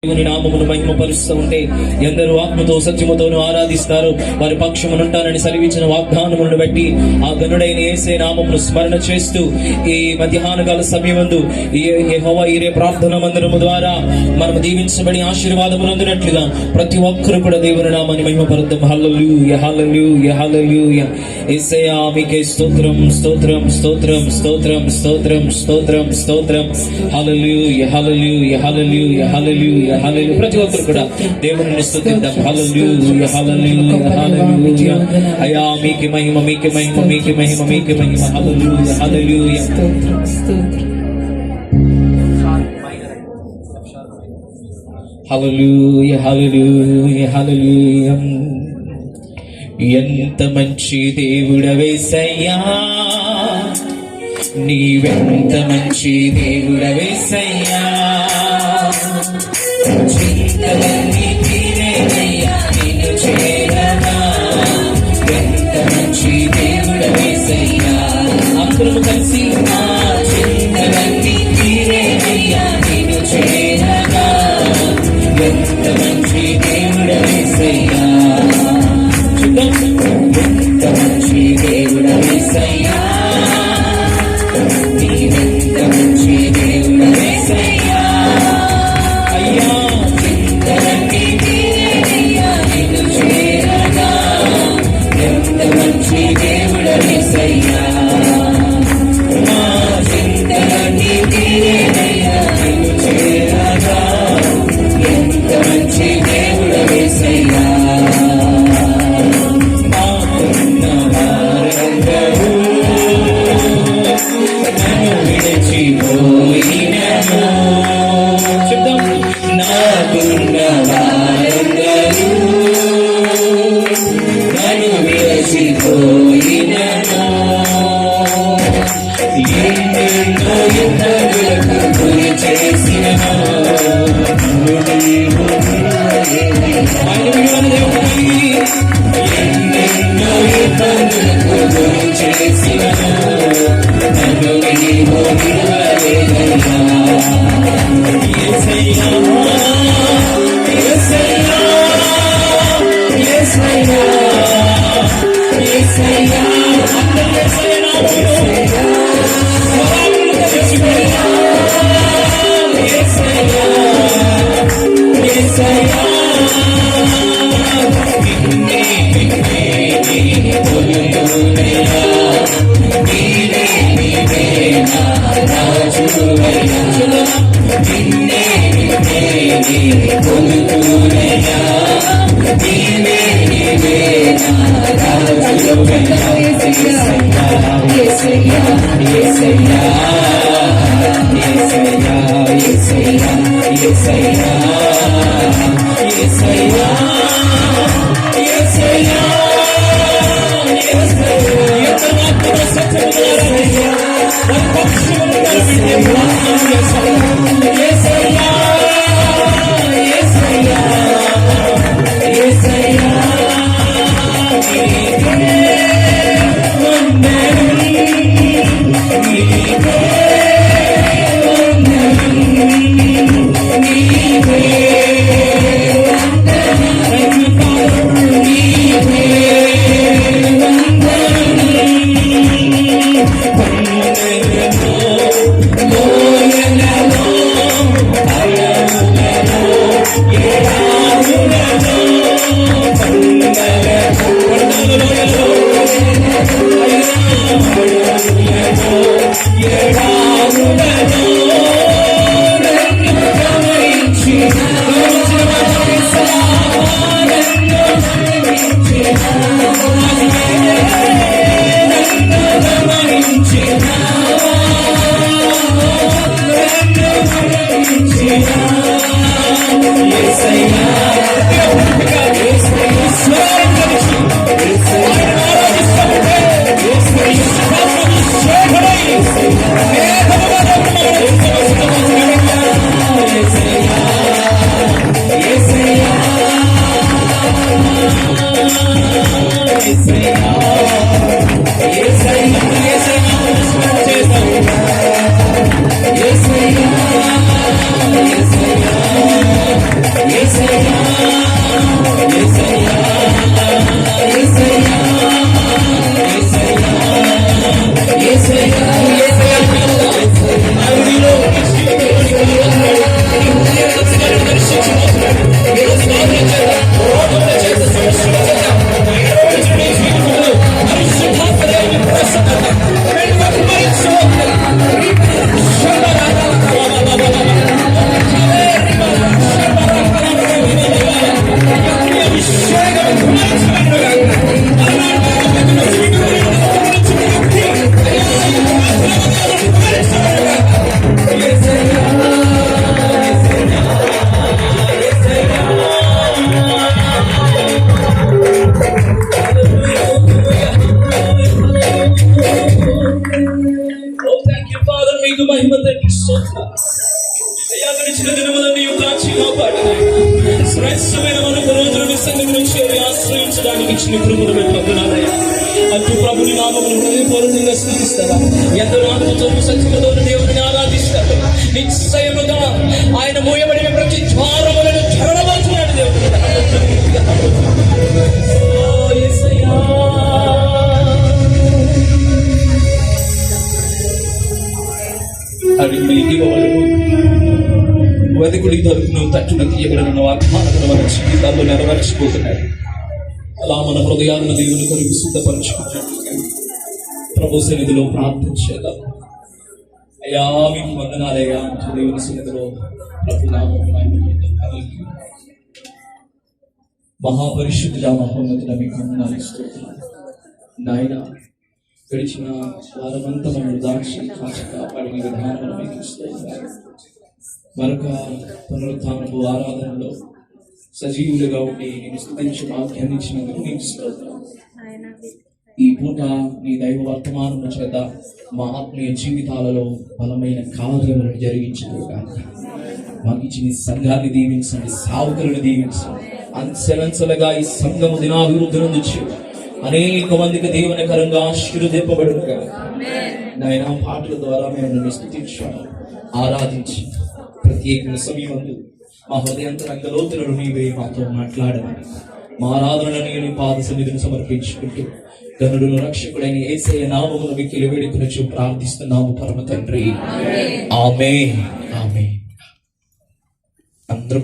దేవుని నామమును మహిమపరుస్తూ ఉంటే ఎందరూ ఆత్మతో సత్యముతోను ఆరాధిస్తారు. వారి పక్షమునుంటానని సెలవిచ్చిన వాగ్దానములను బట్టి ఆ గనుడైన యేసే నామమును స్మరణ చేస్తూ ఈ మధ్యాహ్న కాల సమయమందు యెహోవా ఈరే ప్రార్థన మందిరము ద్వారా మనం దీవించబడి ఆశీర్వాదములు అందునట్లుగా ప్రతి ఒక్కరు కూడా దేవుని నామాన్ని మహిమపరుద్దాం. హల్లెలూయా హల్లెలూయా హల్లెలూయా. యేసయ్యా మీకే స్తోత్రం స్తోత్రం స్తోత్రం స్తోత్రం స్తోత్రం స్తోత్రం స్తోత్రం. హల్లెలూయా హల్లెలూయా హల్లెలూయా హల్లెలూయా. ప్రతి ఒక్కరు కూడా దేవుని స్తుతిద్దాం. హల్లెలూయా హల్లెలూయా హల్లెలూయా. అయ్యా మీకే మహిమ మీకే మహిమ మీకే మహిమ మీకే మహిమ. హల్లెలూయా హల్లెలూయా. హల్లెలూయా హల్లెలూయా హల్లెలూయా. ఎంత మంచి దేవుడవేసయ్యా, నీవెంత మంచి దేవుడవేసయ్యా. చింతలన్నీ తీరేనయ్యా నిన్ను చేరగా, ఎంత మంచి దేవుడవేసయ్యా. అందరూ కలిసి చింతలన్నీ తీరేనయ్యా నిన్ను చేరగా, ఎంత మంచి దేవుడవేసయ్యా. ఎంత మంచి దేవుడవేసయ్యా, నీవెంత మంచి దేవుడవేసయ్యా. అయ్యా చింతలన్నీ తీరేనయ్యా నిన్ను చేరగా, ఎంత మంచి దేవుడవేసయ్యా. మా చింతలన్నీ తీరేనయ్యా నిన్ను చేరగా, ఎంత మంచి దేవుడవేసయ్యా. Yes, శ్రేష్టమైన మనకు రోజులు మీ సన్నిధి నుంచి ఆశ్రయించడానికి ఇచ్చిన కృపను బట్టి వందనాలయ్యా. అటు ప్రభుని నామమును హృదయపూర్వకంగా స్తుతిస్తారా? ఎందరో ఆత్మతో సత్యముతో దేవుడిని ఆరాధిస్తారు. నిశ్చయముగా ఆయన మోయబడిన ప్రతి ద్వారములను తెరవబోతున్నాడు దేవుడు. ఓ యేసయ్యా, అడిగి ఇవ్వబడును, వెదకుడి దొరుకును, తట్టును తీయబడిన వాగ్దానములు మన జీవితాల్లో నెరవేర్చిపోతున్నాయి. అలా మన హృదయాలను దేవుని కొరకు సిద్ధపరచుకున్నట్లుగా ప్రభు సన్నిధిలో ప్రార్థించేద్దాం. అయ్యా మీకు వందనాలయ్యా. దేవుని సన్నిధిలో ప్రభు నామమున మహాపరిశుద్ధుడా, మహోన్నతుడా మీకు వందనాలు ఇస్తున్నాను నాయన. గడిచిన వారమంతా మమ్మల్ని దాచి కాచి కాపాడిన విధానం మీకు ఇస్తున్నాను. మరొక పునరుత్థానపు ఆరాధనలో సజీవులుగా ఉండి నేను స్తుతించి వాక్యాన్ని ఇచ్చినందుకు నీకు స్తోత్రం. ఈ పూట నీ దైవ వర్తమానము చేత మా ఆత్మీయ జీవితాలలో బలమైన కార్యములను జరిగించదు. మాకు ఇచ్చిన ఈ సంఘాన్ని దీవించండి, సావుకులను దీవించండి. అంచెలంచెలుగా ఈ సంఘము దినాభివృద్ధి నొందొచ్చు. అనేక మందికి దీవెనకరంగా ఆశీర్వదింపబడును కదా నాయన. పాటల ద్వారా మేము నిన్ను స్తుతించాము, ఆరాధించి ప్రత్యేక సమయమందు మా హృదయంతరంగ లోతులను నీవే మాతో మాట్లాడమని మా ఆరాధనను నేను పాద సన్నిధిని సమర్పించుకుంటూ గనుడును రక్షకుడైన యేసయ్య నామమున మిక్కిలి వేడుకొనుచు ప్రార్థిస్తున్నాము పరమ తండ్రి. ఆమేన్. ఆమేన్. అందరూ